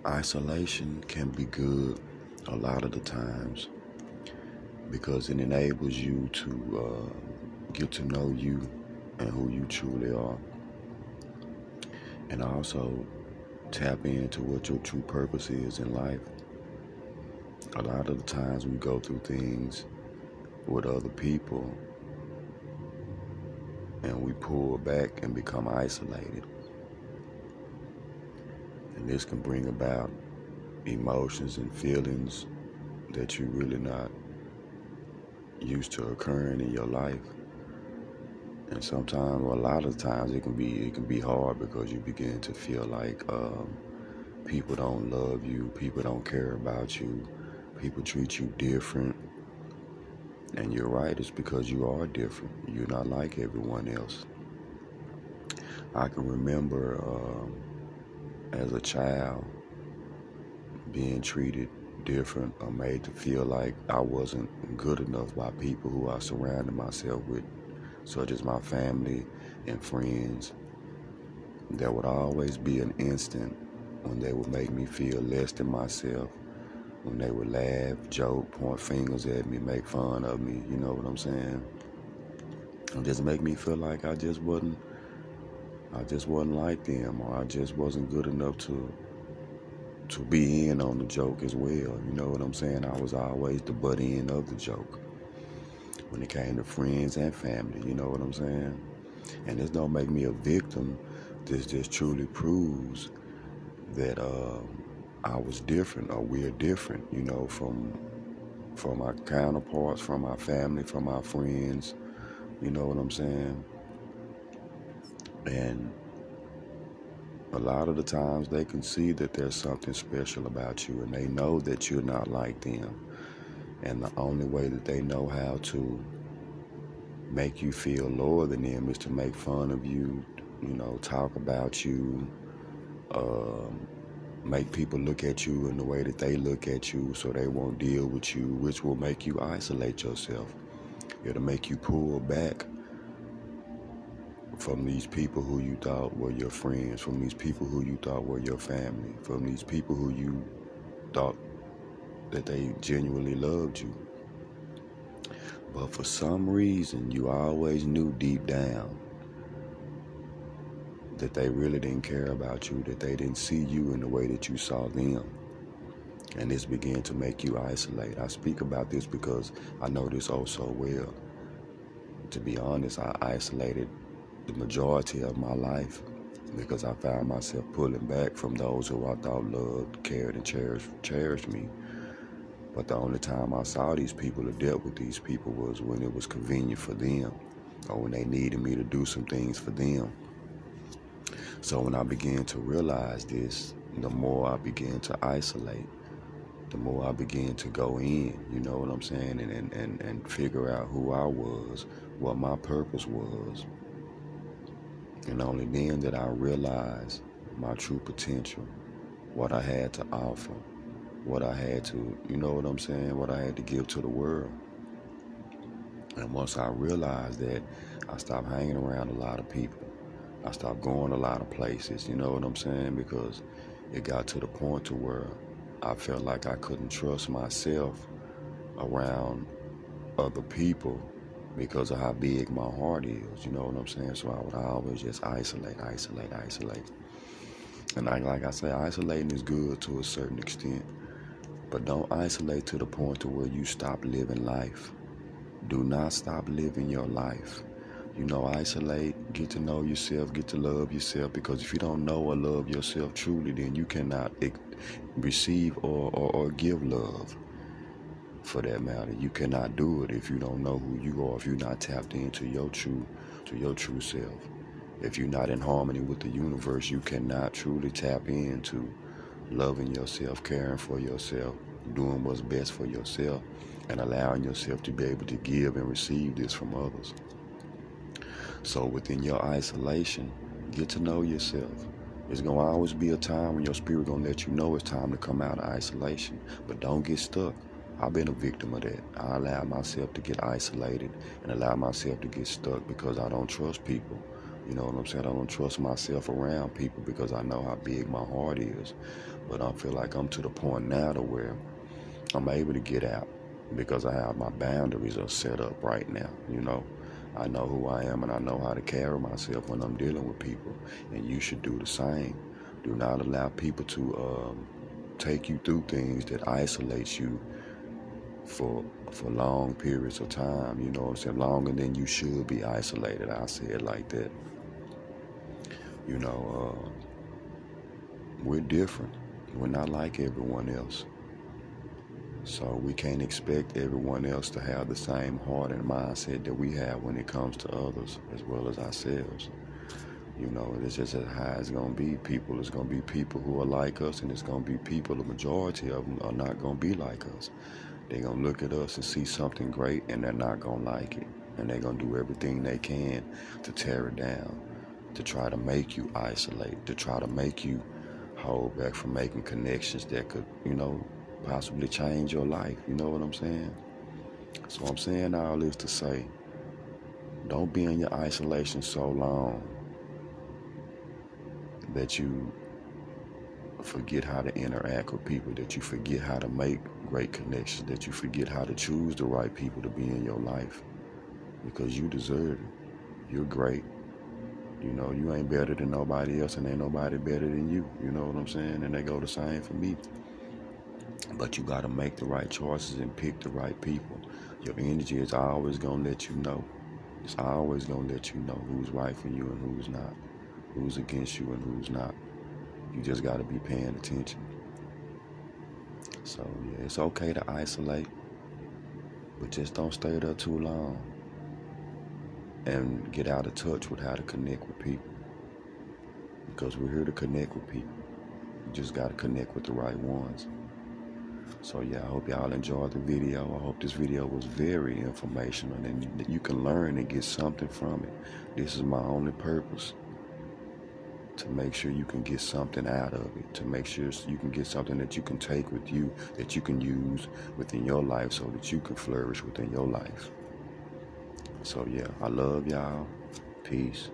Isolation can be good a lot of the times because it enables you to get to know you and who you truly are, and also tap into what your true purpose is in life. A lot of the times we go through things with other people and we pull back and become isolated. And this can bring about emotions and feelings that you're really not used to occurring in your life. And sometimes, well, a lot of times, it can be hard because you begin to feel like people don't love you, people don't care about you, people treat you different. And you're right, it's because you are different. You're not like everyone else. I can remember as a child being treated different or made to feel like I wasn't good enough by people who I surrounded myself with, such as my family and friends. There would always be an instant when they would make me feel less than myself, when they would laugh, joke, point fingers at me, make fun of me, you know what I'm saying? And just make me feel like I just wasn't like them, or I just wasn't good enough to be in on the joke as well. You know what I'm saying? I was always the butt end of the joke when it came to friends and family, you know what I'm saying? And this don't make me a victim. This just truly proves that I was different, or we're different, you know, from our counterparts, from our family, from our friends, you know what I'm saying? And a lot of the times they can see that there's something special about you, and they know that you're not like them. And the only way that they know how to make you feel lower than them is to make fun of you, you know, talk about you, um, make people look at you in the way that they look at you so they won't deal with you, which will make you isolate yourself. It'll make you pull back from these people who you thought were your friends, from these people who you thought were your family, from these people who you thought that they genuinely loved you. But for some reason, you always knew deep down that they really didn't care about you, that they didn't see you in the way that you saw them. And this began to make you isolate. I speak about this because I know this oh so well. To be honest, I isolated the majority of my life because I found myself pulling back from those who I thought loved, cared, and cherished me. But the only time I saw these people or dealt with these people was when it was convenient for them, or when they needed me to do some things for them. So when I began to realize this, the more I began to isolate, the more I began to go in, you know what I'm saying, and figure out who I was, what my purpose was. And only then did I realize my true potential, what I had to offer, what I had to, you know what I'm saying, what I had to give to the world. And once I realized that, I stopped hanging around a lot of people. I stopped going a lot of places, you know what I'm saying, because it got to the point to where I felt like I couldn't trust myself around other people because of how big my heart is, you know what I'm saying? So I would always just isolate. And like I say, isolating is good to a certain extent, but don't isolate to the point to where you stop living life. Do not stop living your life. You know, isolate, get to know yourself, get to love yourself, because if you don't know or love yourself truly, then you cannot receive or give love. For that matter, you cannot do it if you don't know who you are, if you're not tapped into your true self. If you're not in harmony with the universe, you cannot truly tap into loving yourself, caring for yourself, doing what's best for yourself, and allowing yourself to be able to give and receive this from others. So within your isolation, get to know yourself. There's gonna always be a time when your spirit gonna let you know it's time to come out of isolation, but don't get stuck. I've been a victim of that. I allow myself to get isolated and allow myself to get stuck because I don't trust people. You know what I'm saying? I don't trust myself around people because I know how big my heart is. But I feel like I'm to the point now to where I'm able to get out because I have my boundaries are set up right now. You know, I know who I am and I know how to carry myself when I'm dealing with people. And you should do the same. Do not allow people to take you through things that isolates you for long periods of time. You know what I'm saying? Longer than you should be isolated. I say it like that. You know, we're different. We're not like everyone else. So we can't expect everyone else to have the same heart and mindset that we have when it comes to others as well as ourselves. You know, it's just how it's going to be. It's going to be people who are like us, and it's going to be people, the majority of them are not going to be like us. They're going to look at us and see something great, and they're not going to like it. And they're going to do everything they can to tear it down, to try to make you isolate, to try to make you hold back from making connections that could, you know, possibly change your life. You know what I'm saying? So I'm saying all this to say, don't be in your isolation so long that you forget how to interact with people, that you forget how to make great connections, that you forget how to choose the right people to be in your life, because you deserve it. You're great. You know, you ain't better than nobody else, and ain't nobody better than you. You know what I'm saying? And they go the same for me. But you got to make the right choices and pick the right people. Your energy is always going to let you know. It's always going to let you know who's right for you and who's not, who's against you and who's not. You just got to be paying attention. So, yeah, it's okay to isolate, but just don't stay there too long. And get out of touch with how to connect with people. Because we're here to connect with people. You just got to connect with the right ones. So yeah, I hope y'all enjoyed the video. I hope this video was very informational and you can learn and get something from it. This is my only purpose, to make sure you can get something out of it, to make sure you can get something that you can take with you, that you can use within your life so that you can flourish within your life. So yeah, I love y'all. Peace.